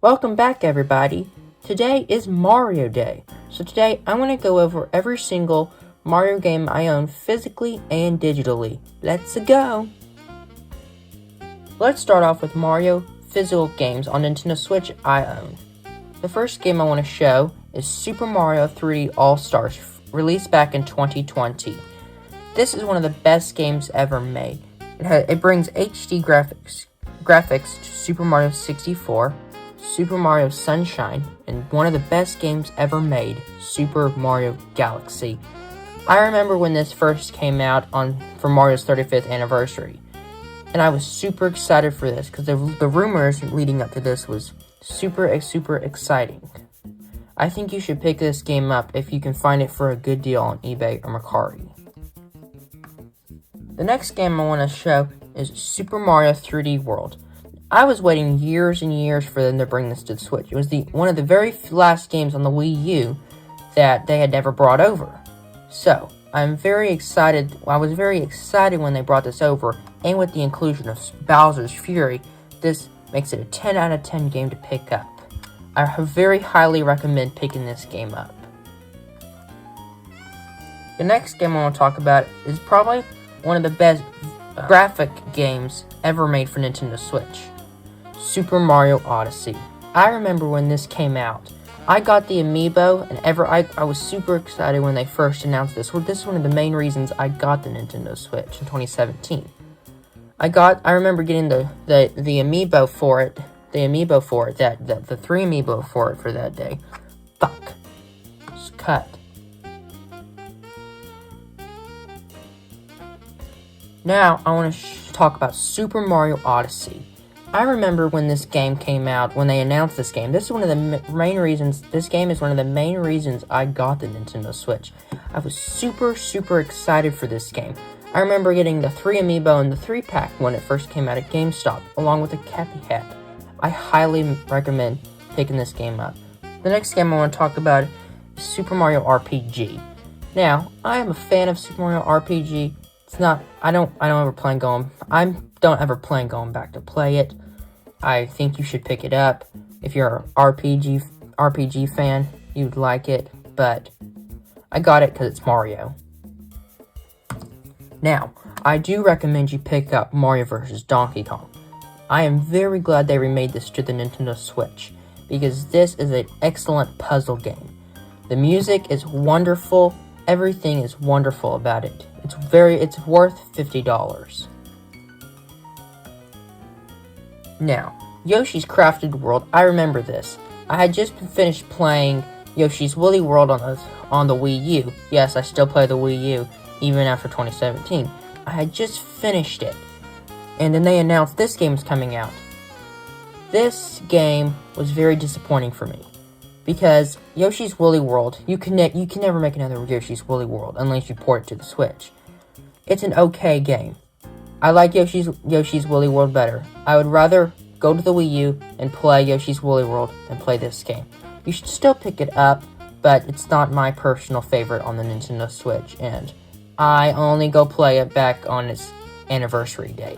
Welcome back, everybody. Today is Mario Day. So today I'm going to go over every single Mario game I own physically and digitally. Let's go! Let's start off with Mario physical games on Nintendo Switch I own. The first game I want to show is Super Mario 3D All-Stars, released back in 2020. This is one of the best games ever made. It brings HD graphics to Super Mario 64, Super Mario Sunshine, and one of the best games ever made, Super Mario Galaxy. I remember when this first came out for Mario's 35th anniversary, and I was super excited for this because the rumors leading up to this was super exciting. I think you should pick this game up if you can find it for a good deal on eBay or Mercari. The next game I want to show is Super Mario 3D World. I was waiting years and years for them to bring this to the Switch. It was one of the very last games on the Wii U that they had never brought over. So, I'm very excited. I was very excited when they brought this over, and with the inclusion of Bowser's Fury, this makes it a 10 out of 10 game to pick up. I very highly recommend picking this game up. The next game I want to talk about is probably one of the best graphic games ever made for Nintendo Switch. Super Mario Odyssey. I remember when this came out. I got the amiibo, and I was super excited when they first announced this. Well, this is one of the main reasons I got the Nintendo Switch in 2017. I remember getting the amiibo for it. The 3 amiibo for it for that day. Fuck. Just cut. Now, I want to talk about Super Mario Odyssey. I remember when this game came out, when they announced this game. This is one of the main reasons. This game is one of the main reasons I got the Nintendo Switch. I was super excited for this game. I remember getting the 3 amiibo and the 3-pack when it first came out at GameStop, along with a Cappy hat. I highly recommend picking this game up. The next game I want to talk about is Super Mario RPG. Now, I am a fan of Super Mario RPG. I don't ever plan going back to play it. I think you should pick it up. If you're an RPG fan, you'd like it, but I got it because it's Mario. Now, I do recommend you pick up Mario vs. Donkey Kong. I am very glad they remade this to the Nintendo Switch, because this is an excellent puzzle game. The music is wonderful. Everything is wonderful about it. It's worth $50. Now, Yoshi's Crafted World, I remember this. I had just finished playing Yoshi's Woolly World on the Wii U. Yes, I still play the Wii U, even after 2017. I had just finished it. And then they announced this game is coming out. This game was very disappointing for me. Because Yoshi's Woolly World, you can never make another Yoshi's Woolly World unless you port it to the Switch. It's an okay game. I like Yoshi's Woolly World better. I would rather go to the Wii U and play Yoshi's Woolly World than play this game. You should still pick it up, but it's not my personal favorite on the Nintendo Switch, and I only go play it back on its anniversary date.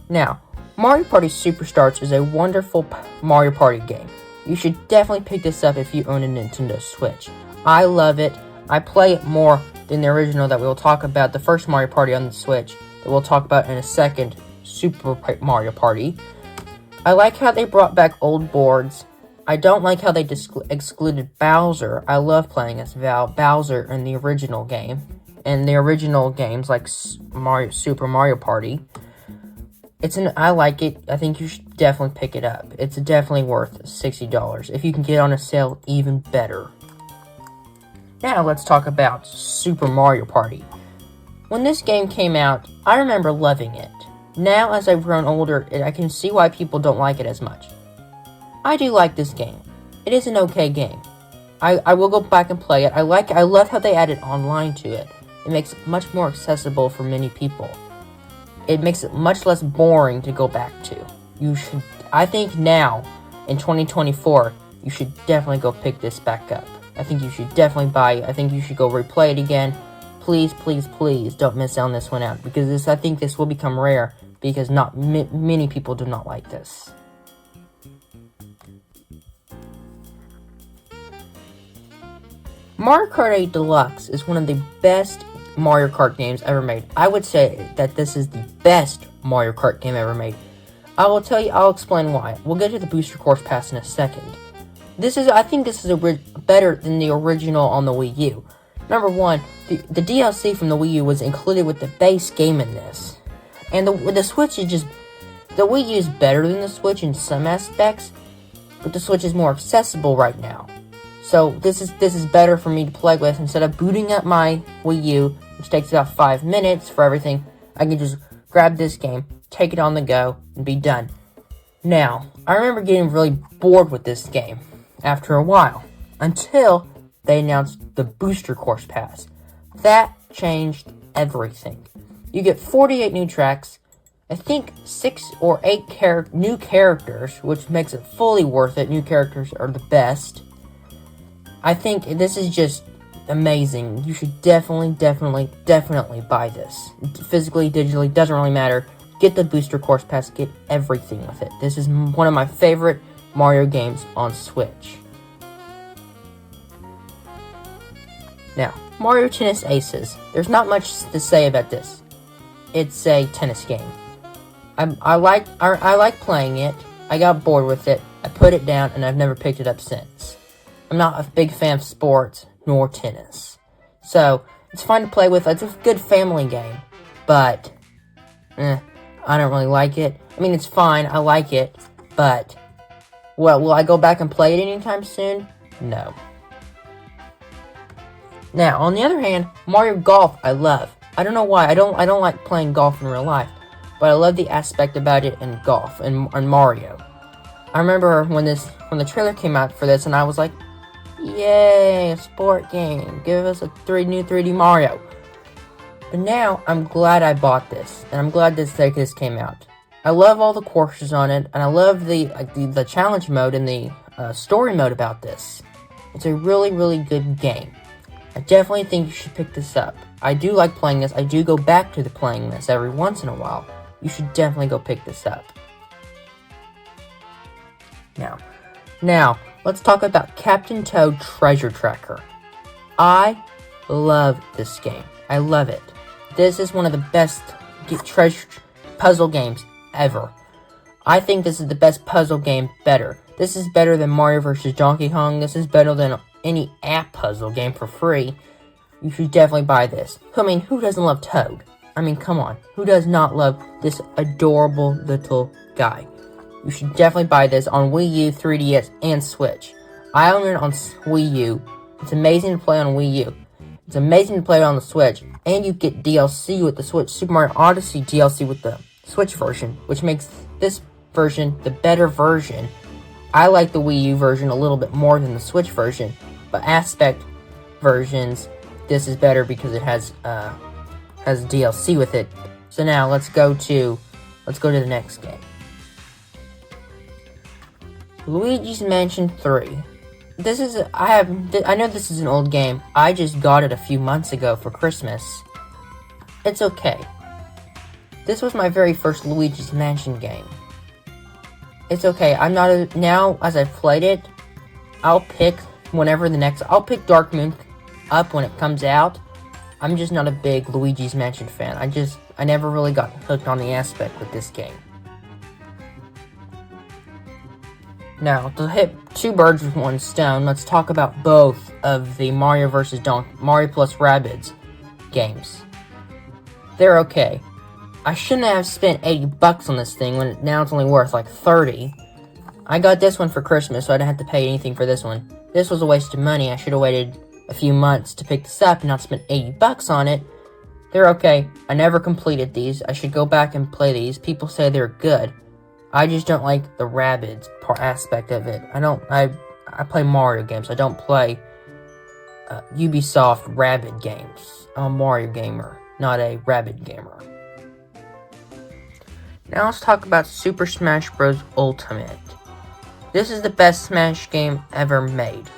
Now, Mario Party Superstars is a wonderful Mario Party game. You should definitely pick this up if you own a Nintendo Switch. I love it. I play it more than the original that we will talk about, the first Mario Party on the Switch, that we'll talk about in a second, Super Mario Party. I like how they brought back old boards. I don't like how they excluded Bowser. I love playing as Bowser in the original game. And the original games like Super Mario Party. I like it. I think you should definitely pick it up. It's definitely worth $60. If you can get it on a sale, even better. Now let's talk about Super Mario Party. When this game came out, I remember loving it. Now, as I've grown older, I can see why people don't like it as much. I do like this game. It is an okay game. I will go back and play it. I love how they added online to it. It makes it much more accessible for many people. It makes it much less boring to go back to. I think now, in 2024, you should definitely go pick this back up. I think you should definitely buy it. I think you should go replay it again. Please don't miss on this one out, because I think this will become rare, because not many people do not like this. Mario Kart 8 Deluxe is one of the best Mario Kart games ever made. I would say that this is the best Mario Kart game ever made. I'll explain why. We'll get to the booster course pass in a second. I think this is better than the original on the Wii U. Number one, the DLC from the Wii U was included with the base game in this. And the Switch is just... The Wii U is better than the Switch in some aspects, but the Switch is more accessible right now. So this is better for me to play with. Instead of booting up my Wii U, which takes about 5 minutes for everything, I can just grab this game, take it on the go, and be done. Now, I remember getting really bored with this game after a while, until they announced the Booster Course Pass. That changed everything. You get 48 new tracks, I think 6 or 8 new characters, which makes it fully worth it. New characters are the best. I think this is just amazing. You should definitely buy this. Physically, digitally, doesn't really matter. Get the Booster Course Pass, get everything with it. This is one of my favorite Mario games on Switch. Now, Mario Tennis Aces. There's not much to say about this. It's a tennis game. I like playing it. I got bored with it. I put it down, and I've never picked it up since. I'm not a big fan of sports, nor tennis. So, it's fun to play with. It's a good family game. But, I don't really like it. I mean, it's fine. I like it. But, will I go back and play it anytime soon? No. Now, on the other hand, Mario Golf, I love. I don't know why. I don't like playing golf in real life. But I love the aspect about it in golf and Mario. I remember when the trailer came out for this, and I was like, yay, a sport game. Give us a new 3D Mario. But now, I'm glad I bought this. And I'm glad this came out. I love all the courses on it. And I love the challenge mode and the story mode about this. It's a really, really good game. I definitely think you should pick this up. I do like playing this. I do go back to playing this every once in a while. You should definitely go pick this up. Now, let's talk about Captain Toad Treasure Tracker. I love this game. I love it. This is one of the best treasure puzzle games ever. I think this is the best puzzle game better. This is better than Mario vs. Donkey Kong. This is better than any app puzzle game for free. You should definitely buy this. I mean, who doesn't love Toad? I mean, come on. Who does not love this adorable little guy? You should definitely buy this on Wii U, 3DS, and Switch. I own it on Wii U. It's amazing to play on Wii U. It's amazing to play on the Switch. And you get DLC with the Switch. Super Mario Odyssey DLC with the Switch version, which makes this version the better version. I like the Wii U version a little bit more than the Switch version. But aspect versions, this is better because it has DLC with it. So now let's go to the next game. Luigi's Mansion 3. I know this is an old game. I just got it a few months ago for Christmas. It's okay. This was my very first Luigi's Mansion game. It's okay. Now as I've played it, I'll pick Dark Moon up when it comes out. I'm just not a big Luigi's Mansion fan. I never really got hooked on the aspect with this game. Now, to hit two birds with one stone, let's talk about both of the Mario plus Rabbids games. They're okay. I shouldn't have spent $80 on this thing when now it's only worth like $30. I got this one for Christmas, so I didn't have to pay anything for this one. This was a waste of money. I should have waited a few months to pick this up and not spend $80 on it. They're okay. I never completed these. I should go back and play these. People say they're good. I just don't like the Rabbids aspect of it. I play Mario games. I don't play Ubisoft Rabbid games. I'm a Mario gamer, not a Rabbid gamer. Now let's talk about Super Smash Bros. Ultimate. This is the best Smash game ever made.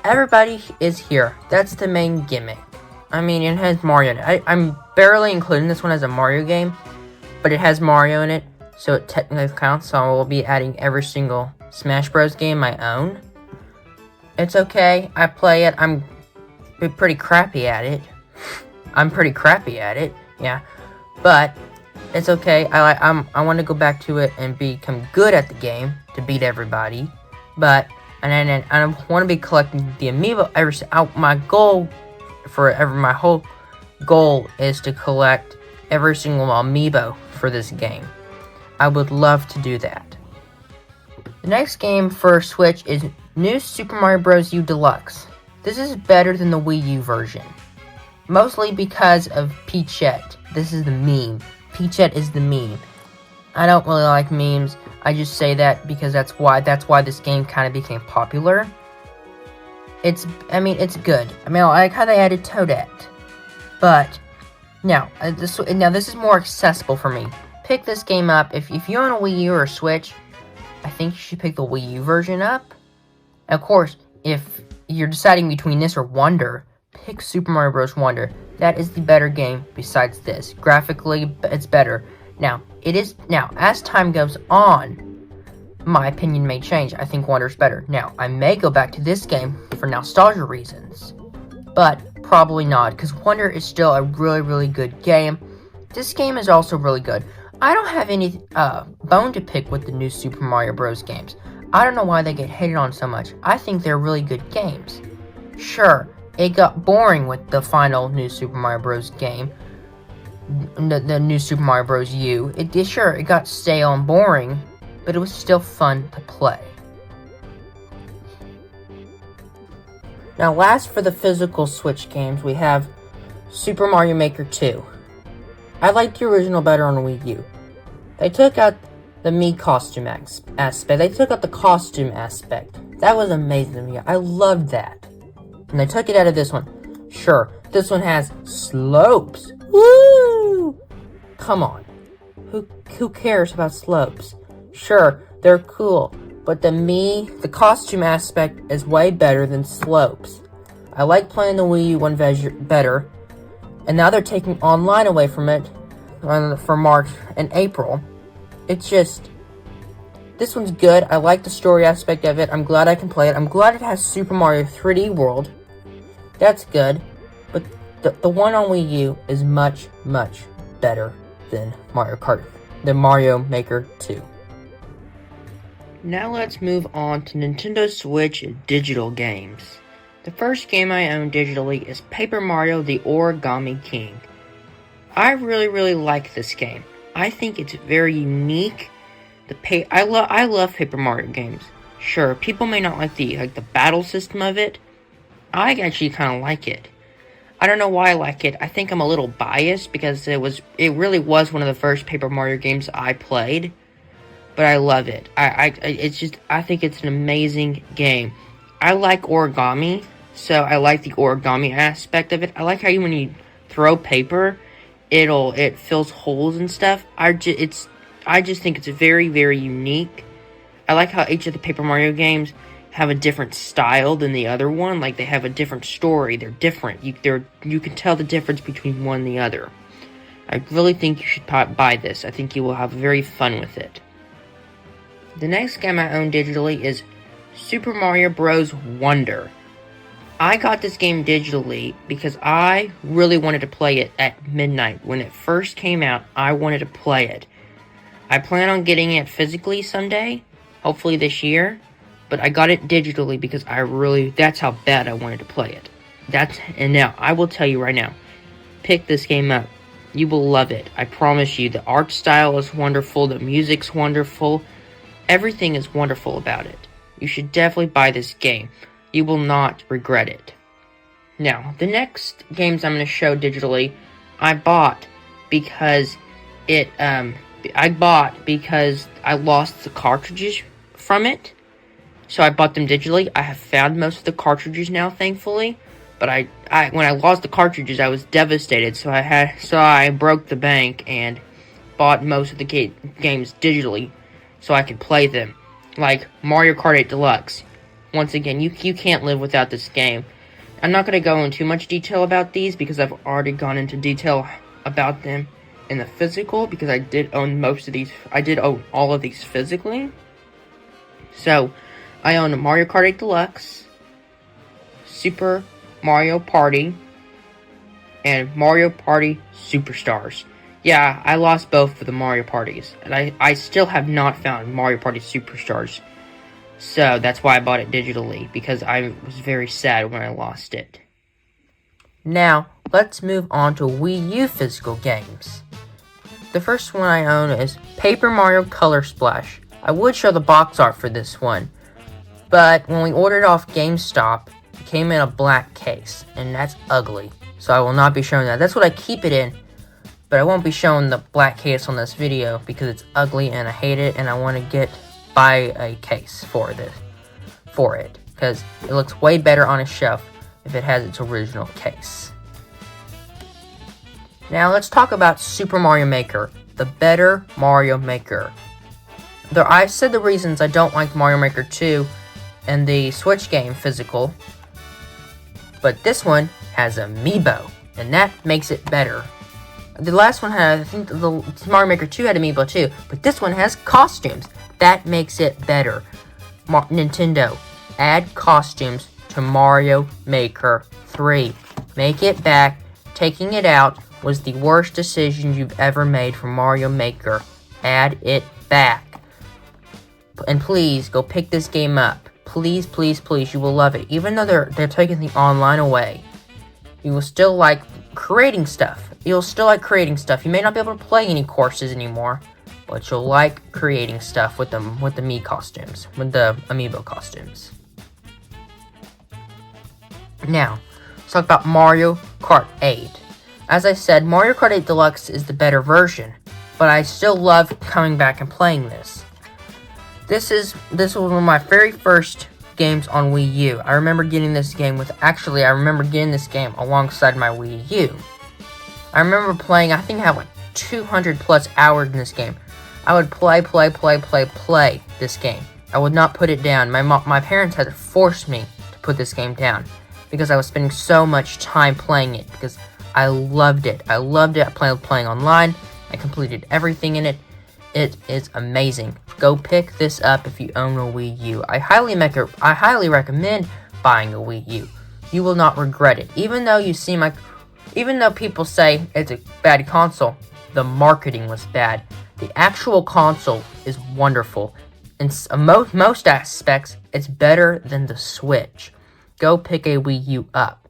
Everybody is here. That's the main gimmick. I mean, it has Mario in it. I'm barely including this one as a Mario game, but it has Mario in it, so it technically counts, so I will be adding every single Smash Bros. Game I own. It's okay. I play it. pretty crappy at it. I'm pretty crappy at it, yeah. But it's okay. I want to go back to it and become good at the game to beat everybody. But I want to be collecting the amiibo my whole goal is to collect every single amiibo for this game. I would love to do that. The next game for Switch is New Super Mario Bros. U Deluxe. This is better than the Wii U version. Mostly because of Peachette. This is the meme. Peachette is the meme. I don't really like memes. I just say that because that's why this game kind of became popular. It's good. I like how they added Toadette. But now this is more accessible for me. Pick this game up if you own a Wii U or a Switch. I think you should pick the Wii U version up. And of course, if you're deciding between this or Wonder, pick Super Mario Bros. Wonder. That is the better game besides this. Graphically, it's better. Now, as time goes on, my opinion may change. I think Wonder's better. Now, I may go back to this game for nostalgia reasons. But probably not, because Wonder is still a really, really good game. This game is also really good. I don't have any bone to pick with the new Super Mario Bros. Games. I don't know why they get hated on so much. I think they're really good games. Sure, it got boring with the final new Super Mario Bros. Game. The new Super Mario Bros. U. It got stale and boring, but it was still fun to play. Now, last for the physical Switch games, we have Super Mario Maker 2. I liked the original better on the Wii U. They took out the Mii costume aspect. They took out the costume aspect. That was amazing to me. I loved that. And they took it out of this one. Sure, this one has slopes. Woo! Come on. Who cares about slopes? Sure, they're cool. But the costume aspect is way better than slopes. I like playing the Wii U one better. And now they're taking online away from it for March and April. It's just, this one's good. I like the story aspect of it. I'm glad I can play it. I'm glad it has Super Mario 3D World. That's good. But the one on Wii U is much, much better than Mario Maker 2. Now let's move on to Nintendo Switch digital games. The first game I own digitally is Paper Mario: The Origami King. I really, really like this game. I think it's very unique. I love Paper Mario games. Sure, people may not like the battle system of it. I actually kind of like it. I don't know why I like it. I think I'm a little biased because it really was one of the first Paper Mario games I played. But I love it. I think it's an amazing game. I like origami, so I like the origami aspect of it. I like how when you throw paper, it fills holes and stuff. I just think it's very, very unique. I like how each of the Paper Mario games have a different style than the other one. Like, they have a different story. They're different. You can tell the difference between one and the other. I really think you should buy this. I think you will have very fun with it. The next game I own digitally is Super Mario Bros. Wonder. I got this game digitally because I really wanted to play it at midnight. When it first came out, I wanted to play it. I plan on getting it physically someday, hopefully this year, but I got it digitally because that's how bad I wanted to play it. And now, I will tell you right now, pick this game up. You will love it. I promise you. The art style is wonderful, the music's wonderful. Everything is wonderful about it. You should definitely buy this game. You will not regret it. Now, the next games I'm going to show digitally, I bought because I lost the cartridges from it. So I bought them digitally. I have found most of the cartridges now, thankfully. But when I lost the cartridges, I was devastated. So I broke the bank and bought most of the games digitally, so I could play them. Like Mario Kart 8 Deluxe. Once again, you can't live without this game. I'm not going to go into too much detail about these because I've already gone into detail about them in the physical, because I did own most of these. I did own all of these physically. So, I own Mario Kart 8 Deluxe, Super Mario Party and Mario Party Superstars. Yeah, I lost both for the Mario Parties, and I still have not found Mario Party Superstars. So that's why I bought it digitally, because I was very sad when I lost it. Now, let's move on to Wii U Physical games. The first one I own is Paper Mario Color Splash. I would show the box art for this one, but when we ordered off GameStop, it came in a black case, and that's ugly. So I will not be showing that. That's what I keep it in, but I won't be showing the black case on this video because it's ugly and I hate it, and I want to buy a case for it because it looks way better on a shelf if it has its original case. Now let's talk about Super Mario Maker, the better Mario Maker. I said the reasons I don't like Mario Maker 2 and the Switch game Physical, but this one has Amiibo, and that makes it better. The last one had, I think the Mario Maker 2 had Amiibo too, but this one has costumes. That makes it better. Nintendo, add costumes to Mario Maker 3. Make it back. Taking it out was the worst decision you've ever made for Mario Maker. Add it back. And please, go pick this game up. Please, please, please, you will love it. Even though they're taking the online away, you will still like creating stuff. You'll still like creating stuff. You may not be able to play any courses anymore, but you'll like creating stuff with the Mii costumes, with the Amiibo costumes. Now, let's talk about Mario Kart 8. As I said, Mario Kart 8 Deluxe is the better version, but I still love coming back and playing this. This was one of my very first games on Wii U. I remember getting this game alongside my Wii U. I remember playing, I think I had like 200 plus hours in this game. I would play this game. I would not put it down. My parents had to force me to put this game down because I was spending so much time playing it because I loved it. I playing online. I completed everything in it. It is amazing. Go pick this up if you own a Wii U. I highly recommend buying a Wii U. You will not regret it. Even though people say it's a bad console, the marketing was bad. The actual console is wonderful. In most aspects, it's better than the Switch. Go pick a Wii U up.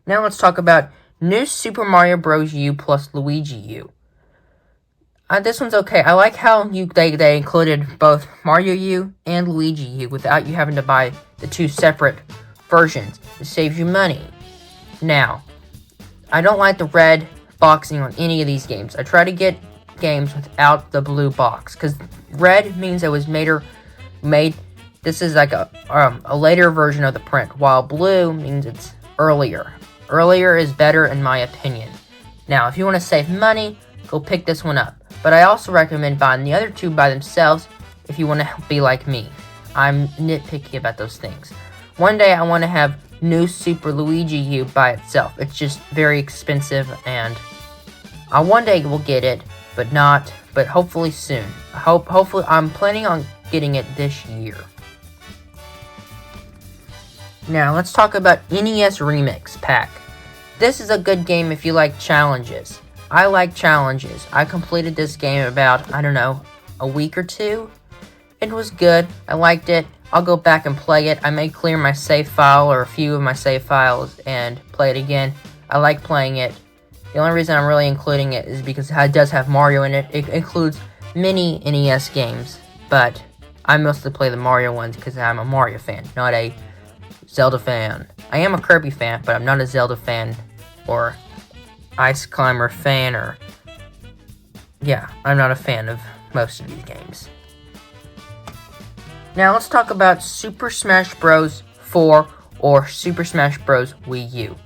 Now let's talk about New Super Mario Bros. U plus Luigi U. This one's okay. I like how they included both Mario U and Luigi U without you having to buy the two separate versions. It saves you money. Now, I don't like the red boxing on any of these games. I try to get games without the blue box because red means it was made. This is like a later version of the print, while blue means it's earlier. Earlier is better in my opinion. Now, if you want to save money, go pick this one up. But I also recommend buying the other two by themselves if you want to be like me. I'm nitpicky about those things. One day I want to have New Super Luigi U by itself. It's just very expensive, and I one day will get it, but hopefully soon. Hopefully, I'm planning on getting it this year. Now, let's talk about NES Remix Pack. This is a good game if you like challenges. I like challenges. I completed this game about, a week or two. It was good. I liked it. I'll go back and play it. I may clear my save file or a few of my save files and play it again. I like playing it. The only reason I'm really including it is because it does have Mario in it. It includes many NES games, but I mostly play the Mario ones because I'm a Mario fan, not a Zelda fan. I am a Kirby fan, but I'm not a Zelda fan or Ice Climber fan, I'm not a fan of most of these games. Now let's talk about Super Smash Bros. 4 or Super Smash Bros. Wii U.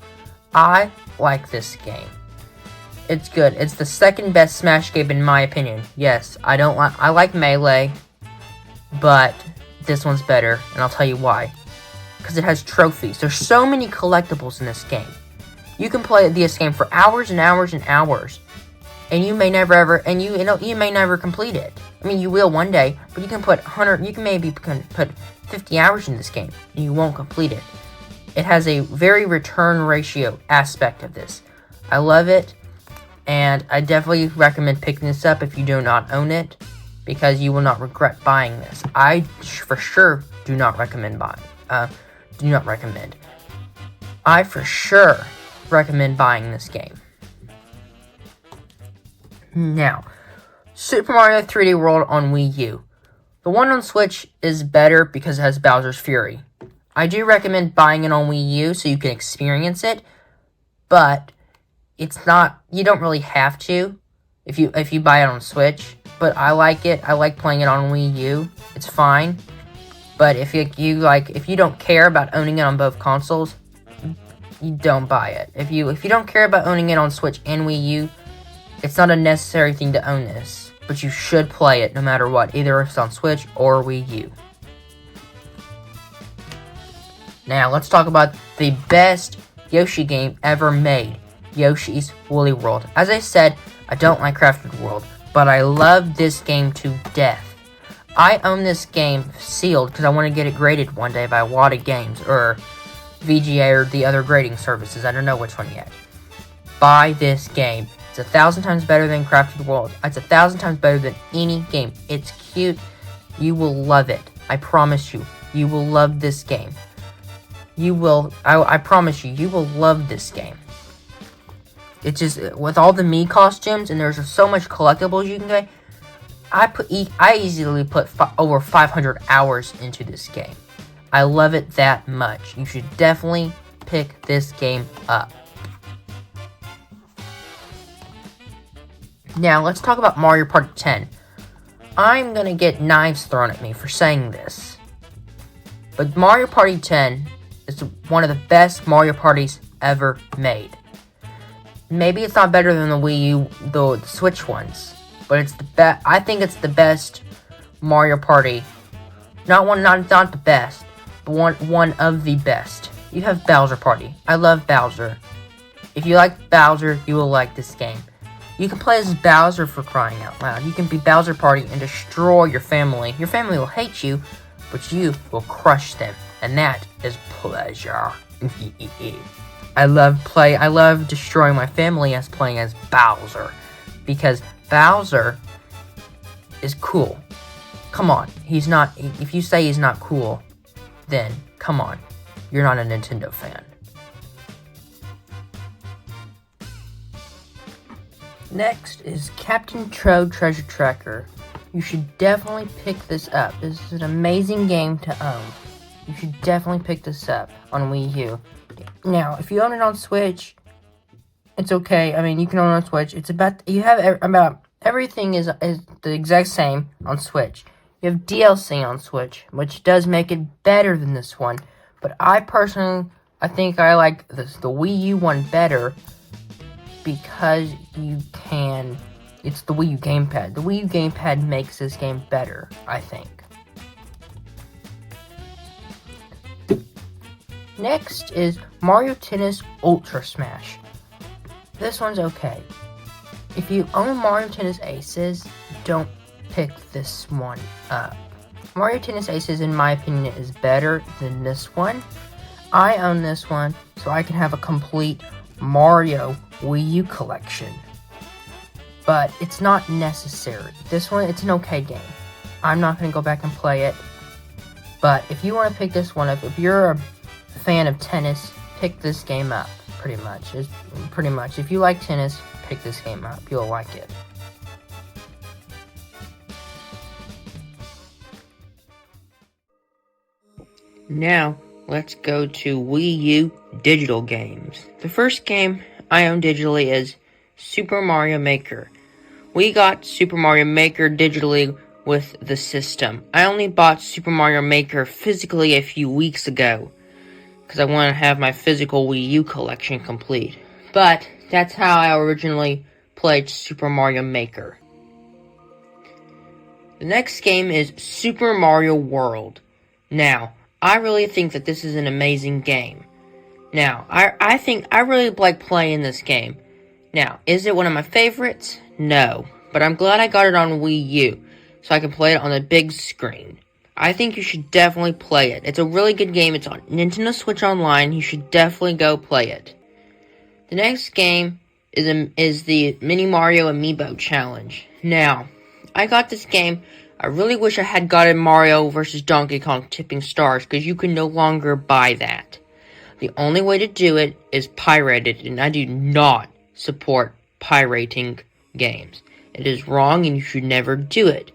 I like this game. It's good. It's the second best Smash game in my opinion. Yes, I like Melee, but this one's better, and I'll tell you why. Because it has trophies. There's so many collectibles in this game. You can play this game for hours and hours and hours, and you may never you may never complete it. I mean, you will one day, but you can put 50 hours in this game, and you won't complete it. It has a very return ratio aspect of this. I love it, and I definitely recommend picking this up if you do not own it, because you will not regret buying this. I for sure do not recommend buying. I for sure recommend buying this game. Now, Super Mario 3D World on Wii U. The one on Switch is better because it has Bowser's Fury. I do recommend buying it on Wii U so you can experience it, but it's not, you don't really have to if you buy it on Switch, but I like it. I like playing it on Wii U. It's fine. But if you don't care about owning it on both consoles, you don't buy it. If you don't care about owning it on Switch and Wii U, it's not a necessary thing to own this. But you should play it no matter what, either if it's on Switch or Wii U. Now, let's talk about the best Yoshi game ever made, Yoshi's Woolly World. As I said, I don't like Crafted World, but I love this game to death. I own this game sealed because I want to get it graded one day by a lot of games, or VGA, or the other grading services. I don't know which one yet. Buy this game. It's 1,000 times better than Crafted World. It's 1,000 times better than any game. It's cute. You will love it. I promise you. You will love this game. You will. I promise you. You will love this game. It's just with all the Mii costumes, and there's so much collectibles you can get. I easily put over 500 hours into this game. I love it that much. You should definitely pick this game up. Now, let's talk about Mario Party 10. I'm gonna get knives thrown at me for saying this, but Mario Party 10 is one of the best Mario Parties ever made. Maybe it's not better than the Wii U, the Switch ones, but it's the best. I think it's the best Mario Party. Not the best, but one of the best. You have Bowser Party. I love Bowser. If you like Bowser, you will like this game. You can play as Bowser, for crying out loud. You can be Bowser Party and destroy your family. Your family will hate you, but you will crush them. And that is pleasure. I love destroying my family as playing as Bowser. Because Bowser is cool. Come on. He's not, if you say he's not cool, then come on. You're not a Nintendo fan. Next is Captain Toad Treasure Tracker. You should definitely pick this up. This is an amazing game to own. You should definitely pick this up on Wii U. Now, if you own it on Switch, it's okay. I mean, you can own it on Switch. It's about, you have about, everything is the exact same on Switch. You have DLC on Switch, which does make it better than this one. But I personally, I think I like the Wii U one better, because you can, it's the Wii U gamepad. The Wii U gamepad makes this game better, I think. Next is Mario Tennis Ultra Smash. This one's okay. If you own Mario Tennis Aces, don't pick this one up. Mario Tennis Aces, in my opinion, is better than this one. I own this one, so I can have a complete Mario Wii U collection, but it's not necessary. This one, it's an okay game. I'm not going to go back and play it, but if you want to pick this one up, if you're a fan of tennis, pick this game up. Pretty much, if you like tennis, pick this game up. You'll like it. Now, let's go to Wii U Digital games. The first game I own digitally is Super Mario Maker. We got Super Mario Maker digitally with the system. I only bought Super Mario Maker physically a few weeks ago, because I want to have my physical Wii U collection complete. But that's how I originally played Super Mario Maker. The next game is Super Mario World. Now, I really think that this is an amazing game. Now, I think I really like playing this game. Now, is it one of my favorites? No. But I'm glad I got it on Wii U, so I can play it on the big screen. I think you should definitely play it. It's a really good game. It's on Nintendo Switch Online. You should definitely go play it. The next game is the Mini Mario Amiibo Challenge. Now, I got this game. I really wish I had gotten Mario vs. Donkey Kong Tipping Stars, because you can no longer buy that. The only way to do it is pirated, and I do not support pirating games. It is wrong, and you should never do it.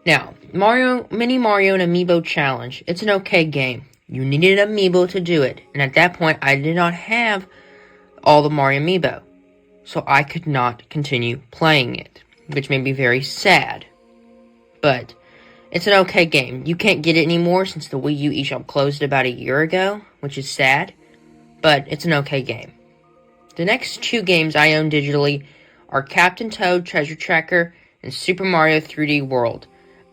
Now, Mini Mario and Amiibo Challenge. It's an okay game. You needed an Amiibo to do it, and at that point, I did not have all the Mario Amiibo, so I could not continue playing it, which made me very sad. But it's an okay game. You can't get it anymore since the Wii U eShop closed about a year ago, which is sad, but it's an okay game. The next two games I own digitally are Captain Toad Treasure Tracker and Super Mario 3D World.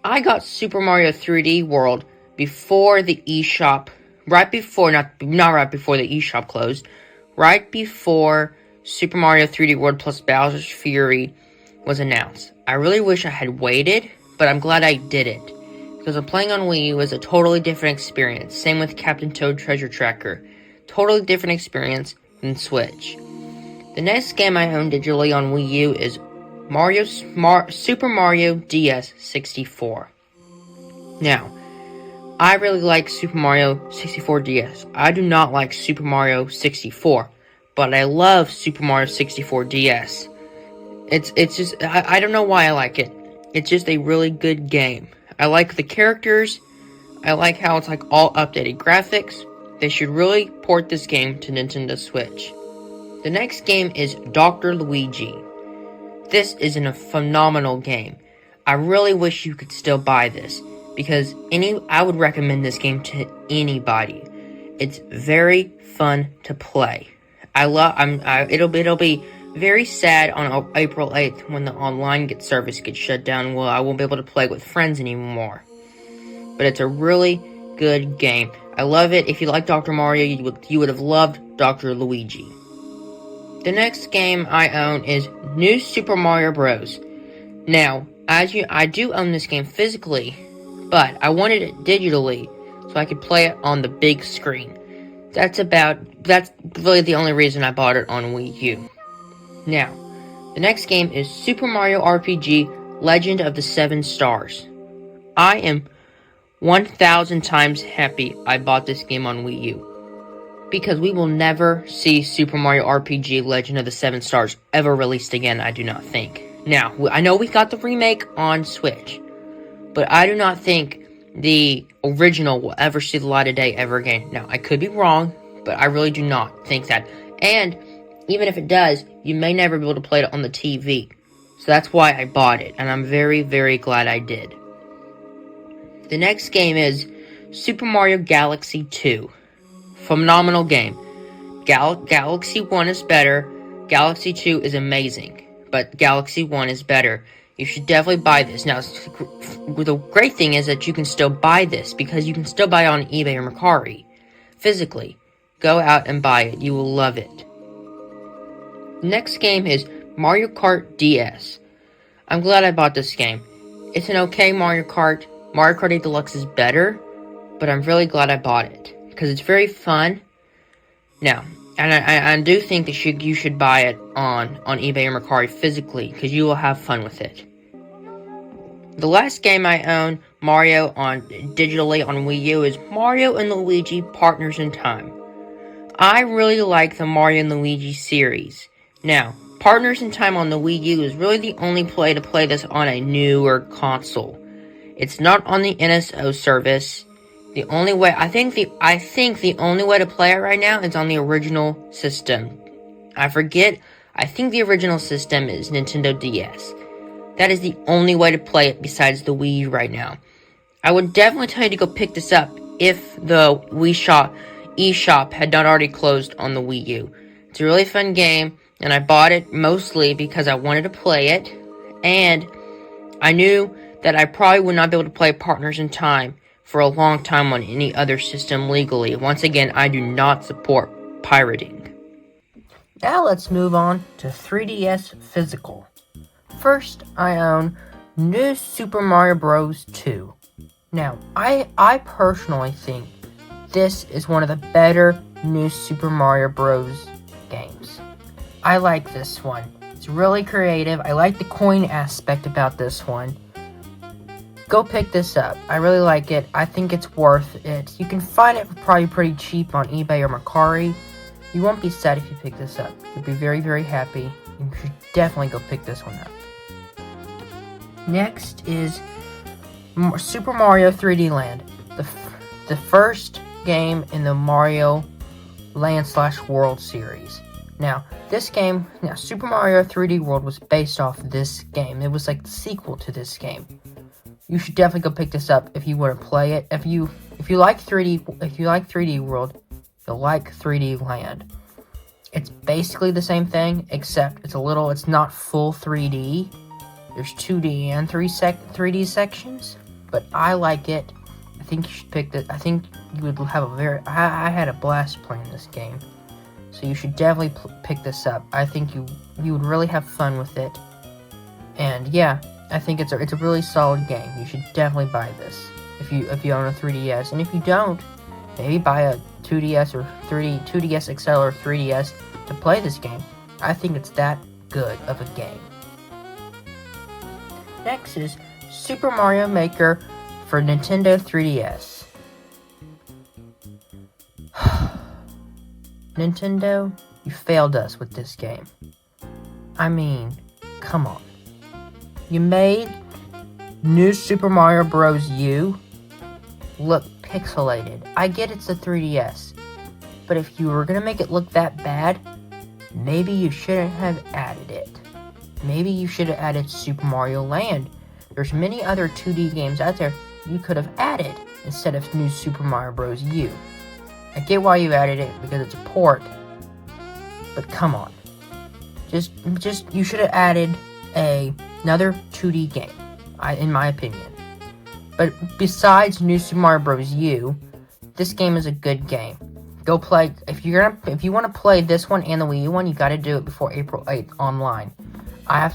I got Super Mario 3D World before the eShop, not right before the eShop closed, right before Super Mario 3D World plus Bowser's Fury was announced. I really wish I had waited, but I'm glad I didn't, because playing on Wii U was a totally different experience. Same with Captain Toad Treasure Tracker. Totally different experience than Switch. The next game I own digitally on Wii U is Super Mario DS 64. Now, I really like Super Mario 64 DS. I do not like Super Mario 64, but I love Super Mario 64 DS. It's just, I don't know why I like it. It's just a really good game. I like the characters. I like how it's like all updated graphics. They should really port this game to Nintendo Switch. The next game is Dr. Luigi. This is a phenomenal game. I really wish you could still buy this, because I would recommend this game to anybody. It's very fun to play. It'll be very sad on April 8th when the online service gets shut down. Well, I won't be able to play with friends anymore. But it's a really good game. I love it. If you like Dr. Mario, you would have loved Dr. Luigi. The next game I own is New Super Mario Bros. Now, I do own this game physically, but I wanted it digitally so I could play it on the big screen. That's really the only reason I bought it on Wii U. Now, the next game is Super Mario RPG Legend of the Seven Stars. I am 1,000 times happy I bought this game on Wii U, because we will never see Super Mario RPG Legend of the Seven Stars ever released again, I do not think. Now, I know we got the remake on Switch, but I do not think the original will ever see the light of day ever again. Now, I could be wrong, but I really do not think that. And even if it does, you may never be able to play it on the TV. So that's why I bought it, and I'm very, very glad I did. The next game is Super Mario Galaxy 2. Phenomenal game. Galaxy 1 is better. Galaxy 2 is amazing. But Galaxy 1 is better. You should definitely buy this. Now, the great thing is that you can still buy this, because you can still buy it on eBay or Mercari. Physically. Go out and buy it. You will love it. Next game is Mario Kart DS. I'm glad I bought this game. It's an okay Mario Kart. Mario Kart 8 Deluxe is better, but I'm really glad I bought it, because it's very fun. Now, and I do think that you should buy it on eBay or Mercari physically, because you will have fun with it. The last game I own Mario digitally on Wii U is Mario and Luigi Partners in Time. I really like the Mario and Luigi series. Now, Partners in Time on the Wii U is really the only way to play this on a newer console. It's not on the NSO service. The only way I think the only way to play it right now is on the original system. I think the original system is Nintendo DS. That is the only way to play it besides the Wii U right now. I would definitely tell you to go pick this up if the eShop had not already closed on the Wii U. It's a really fun game, and I bought it mostly because I wanted to play it, and I knew that I probably would not be able to play Partners in Time for a long time on any other system legally. Once again, I do not support pirating. Now let's move on to 3DS Physical. First, I own New Super Mario Bros. 2. Now, I personally think this is one of the better new Super Mario Bros. Games. I like this one. It's really creative. I like the coin aspect about this one. Go pick this up. I really like it. I think it's worth it. You can find it for probably pretty cheap on eBay or Mercari. You won't be sad if you pick this up. You'll be very, very happy. You should definitely go pick this one up. Next is Super Mario 3D Land. The first game in the Mario Land / World series. Now, Super Mario 3D World was based off this game. It was like the sequel to this game. You should definitely go pick this up if you want to play it. If you like 3D World, you'll like 3D Land. It's basically the same thing, except it's not full 3D. There's 2D and 3D sections, but I like it. I think you should pick this. I think you would have I had a blast playing this game. So you should definitely pick this up. I think you would really have fun with it. And yeah, I think it's a really solid game. You should definitely buy this if you own a 3DS. And if you don't, maybe buy a 2DS or 2DS XL or 3DS to play this game. I think it's that good of a game. Next is Super Mario Maker for Nintendo 3DS. Nintendo, you failed us with this game. I mean, come on. You made New Super Mario Bros. U look pixelated. I get it's a 3DS, but if you were gonna make it look that bad, maybe you shouldn't have added it. Maybe you should have added Super Mario Land. There's many other 2D games out there you could have added instead of New Super Mario Bros. U. I get why you added it because it's a port, but come on. Just you should have added another 2D game, in my opinion. But besides New Super Mario Bros. U, this game is a good game. Go play if you want to play this one and the Wii U one, you got to do it before April 8th online. I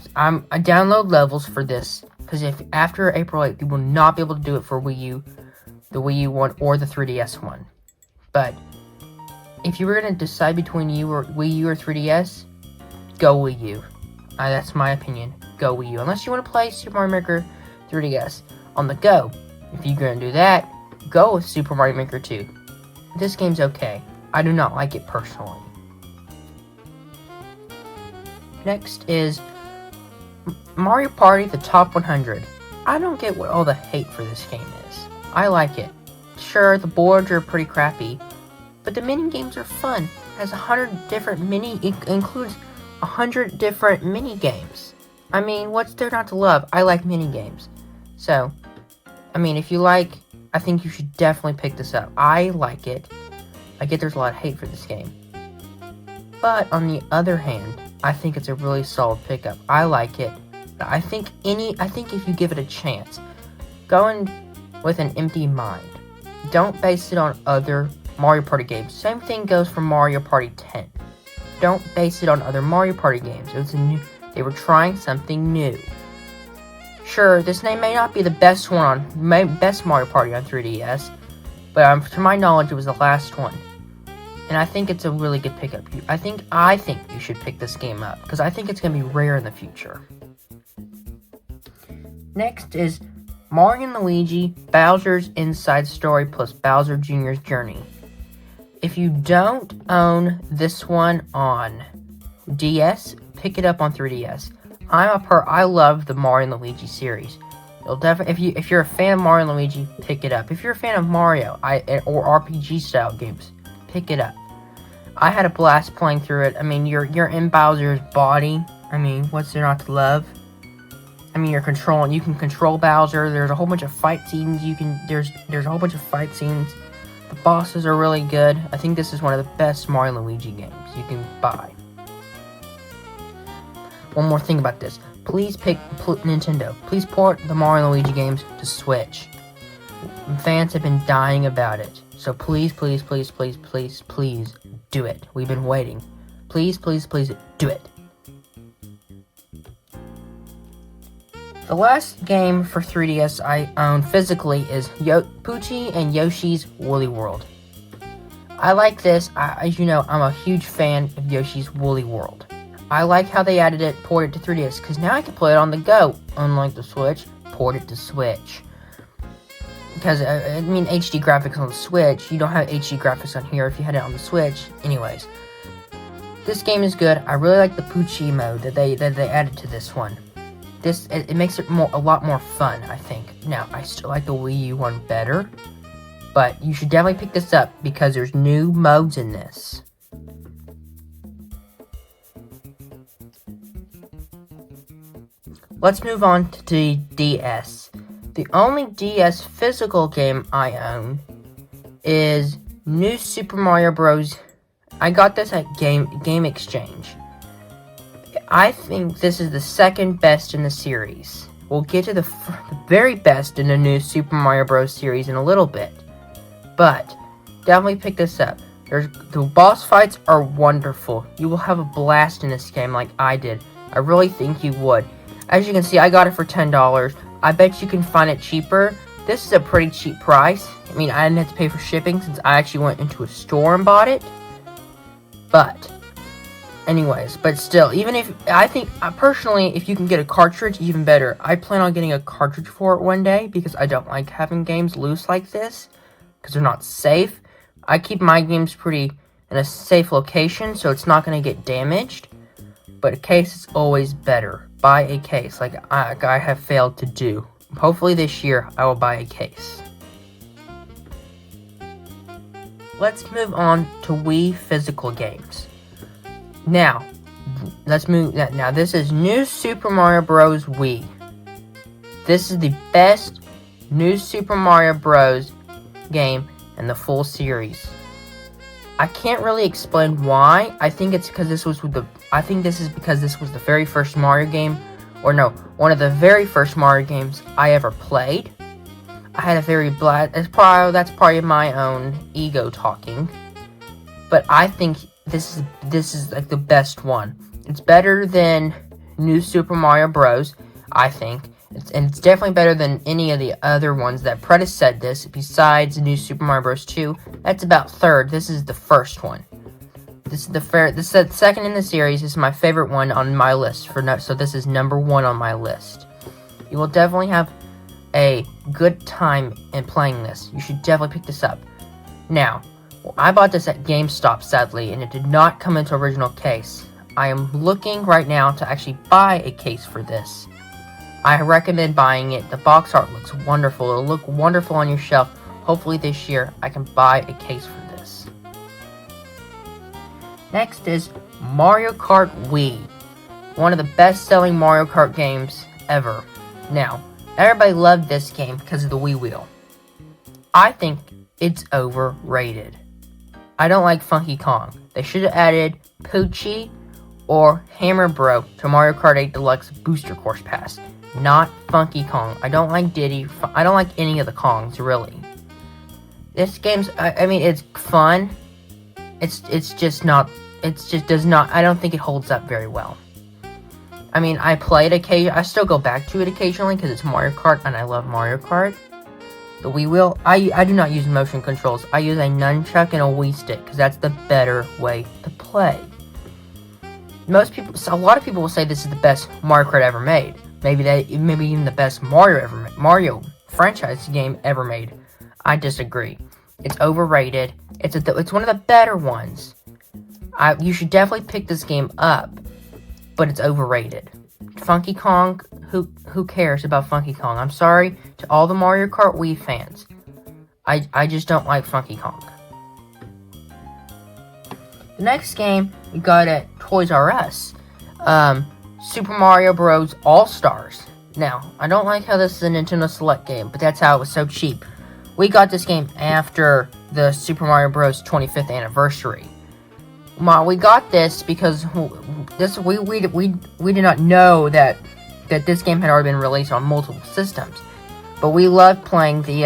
download levels for this because if after April 8th, you will not be able to do it for Wii U, the Wii U one or the 3DS one. But if you were gonna decide between Wii U or 3DS, go Wii U. That's my opinion. Go Wii U. Unless you want to play Super Mario Maker 3DS on the go. If you're gonna do that, go with Super Mario Maker 2. This game's okay. I do not like it personally. Next is Mario Party: The Top 100. I don't get what all the hate for this game is. I like it. Sure, the boards are pretty crappy, but the mini games are fun. It has 100 different includes 100 different mini games. I mean, what's there not to love? I like mini games. So, I mean, if you like, I think you should definitely pick this up. I like it. I get there's a lot of hate for this game. But on the other hand, I think it's a really solid pickup. I like it. I think if you give it a chance, go in with an empty mind. Don't base it on other Mario Party games. Same thing goes for Mario Party 10. Don't base it on other Mario Party games. They were trying something new. Sure, this name may not be the best Mario Party on 3DS, but to my knowledge, it was the last one. And I think it's a really good pickup. I think you should pick this game up because I think it's going to be rare in the future. Next is Mario & Luigi Bowser's Inside Story plus Bowser Jr.'s Journey. If you don't own this one on DS, pick it up on 3DS. I love the Mario & Luigi series. You'll definitely if you're a fan of Mario & Luigi, pick it up. If you're a fan of Mario or RPG style games, pick it up. I had a blast playing through it. I mean, you're in Bowser's body. I mean, what's there not to love? I mean, you can control Bowser. There's a whole bunch of fight scenes. There's a whole bunch of fight scenes. The bosses are really good. I think this is one of the best Mario & Luigi games you can buy. One more thing about this. Please Nintendo. Please port the Mario & Luigi games to Switch. Fans have been dying about it. So please, please, please, please, please, please do it. We've been waiting. Please, please, please do it. The last game for 3DS I own physically is Poochie and Yoshi's Woolly World. I like this. As you know, I'm a huge fan of Yoshi's Woolly World. I like how they added it, ported it to 3DS, because now I can play it on the go. Unlike the Switch, port it to Switch. Because, HD graphics on the Switch, you don't have HD graphics on here if you had it on the Switch. Anyways, this game is good. I really like the Poochie mode that they added to this one. It makes it a lot more fun, I think. Now, I still like the Wii U one better, but you should definitely pick this up because there's new modes in this. Let's move on to the DS. The only DS physical game I own is New Super Mario Bros. I got this at Game Exchange. I think this is the second best in the series. We'll get to the very best in the new Super Mario Bros. Series in a little bit. But, definitely pick this up. The boss fights are wonderful. You will have a blast in this game like I did. I really think you would. As you can see, I got it for $10. I bet you can find it cheaper. This is a pretty cheap price. I didn't have to pay for shipping since I actually went into a store and bought it. But, anyways, but still, even if, I think, personally, if you can get a cartridge, even better. I plan on getting a cartridge for it one day because I don't like having games loose like this because they're not safe. I keep my games pretty in a safe location so it's not going to get damaged. But a case is always better. Buy a case like I have failed to do. Hopefully this year I will buy a case. Let's move on to Wii Physical games. Now, this is New Super Mario Bros. Wii. This is the best New Super Mario Bros. Game in the full series. I can't really explain why. I think it's because this was because this was the very first Mario game, or no, one of the very first Mario games I ever played. I had a very that's probably my own ego talking, but I think this is like the best one. It's better than New Super Mario Bros. I think. It's definitely better than any of the other ones that predecessed this, besides New Super Mario Bros. 2. That's about third. This is the first one. This is the second in the series. This is my favorite one on my list. So this is number 1 on my list. You will definitely have a good time in playing this. You should definitely pick this up. Now, I bought this at GameStop, sadly, and it did not come into original case. I am looking right now to actually buy a case for this. I recommend buying it. The box art looks wonderful. It'll look wonderful on your shelf. Hopefully this year I can buy a case for this. Next is Mario Kart Wii. One of the best-selling Mario Kart games ever. Now, everybody loved this game because of the Wii Wheel. I think it's overrated. I don't like Funky Kong. They should have added Poochie or Hammer Bro to Mario Kart 8 Deluxe Booster Course Pass. Not Funky Kong. I don't like Diddy. I don't like any of the Kongs, really. This game's, it's fun. It's just not, I don't think it holds up very well. I play it occasionally. I still go back to it occasionally because it's Mario Kart and I love Mario Kart. The Wii Wheel, I do not use motion controls. I use a nunchuck and a Wii stick because that's the better way to play. A lot of people will say this is the best Mario Kart ever made. Maybe even the best Mario franchise game ever made. I disagree. It's overrated. It's one of the better ones. You should definitely pick this game up, but it's overrated. Funky Kong, who cares about Funky Kong? I'm sorry to all the Mario Kart Wii fans. I just don't like Funky Kong. The next game we got at Toys R Us. Super Mario Bros. All-Stars. Now, I don't like how this is a Nintendo Select game, but that's how it was so cheap. We got this game after the Super Mario Bros. 25th anniversary. We got this because we did not know that this game had already been released on multiple systems. But we loved playing the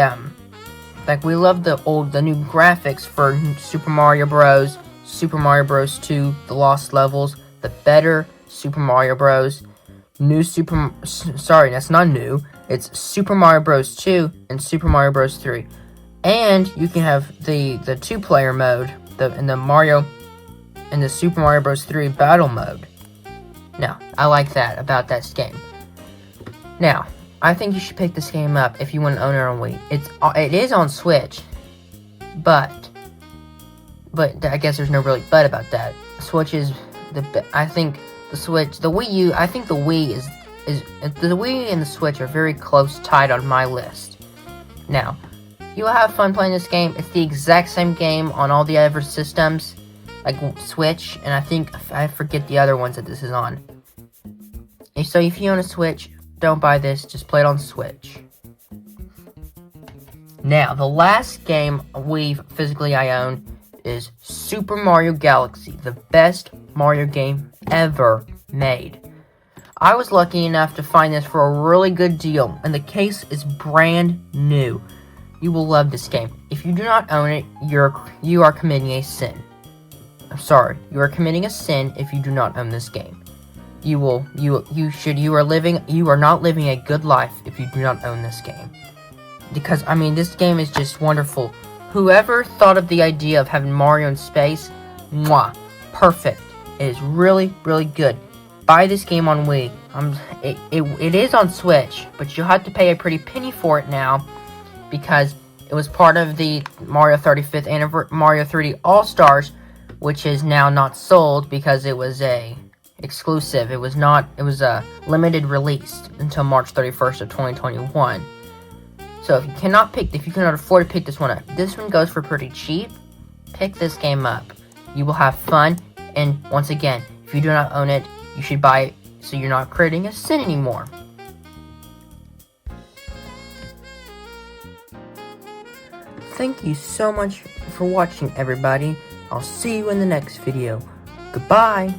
new graphics for Super Mario Bros. Super Mario Bros. 2, The Lost Levels, the better Super Mario Bros., Sorry, that's not new. It's Super Mario Bros. 2 and Super Mario Bros. 3. And you can have the 2-player mode, and the Super Mario Bros. 3 battle mode. Now, I like that about this game. Now, I think you should pick this game up if you want to own it on Wii. It is on Switch, but I guess there's no really but about that. Switch is I think the Switch, the Wii U. I think the Wii the Wii and the Switch are very close, tied on my list. Now, you'll have fun playing this game. It's the exact same game on all the other systems, like Switch, and I forget the other ones that this is on. And so if you own a Switch, don't buy this, just play it on Switch. Now, the last game physically I own is Super Mario Galaxy, the best Mario game ever made. I was lucky enough to find this for a really good deal, and the case is brand new. You will love this game. If you do not own it, you are committing a sin. I'm sorry, you are committing a sin if you do not own this game. You are not living a good life if you do not own this game. Because, this game is just wonderful. Whoever thought of the idea of having Mario in space, mwah, perfect. It is really, really good. Buy this game on Wii. It is on Switch, but you'll have to pay a pretty penny for it now, because it was part of the Mario 35th anniversary, Mario 3D All-Stars, which is now not sold because it was a exclusive. It was a limited release until March 31st of 2021. So if you cannot afford to pick this one up, this one goes for pretty cheap. Pick this game up. You will have fun, and once again, if you do not own it, you should buy it so you're not creating a sin anymore. Thank you so much for watching, everybody. I'll see you in the next video. Goodbye!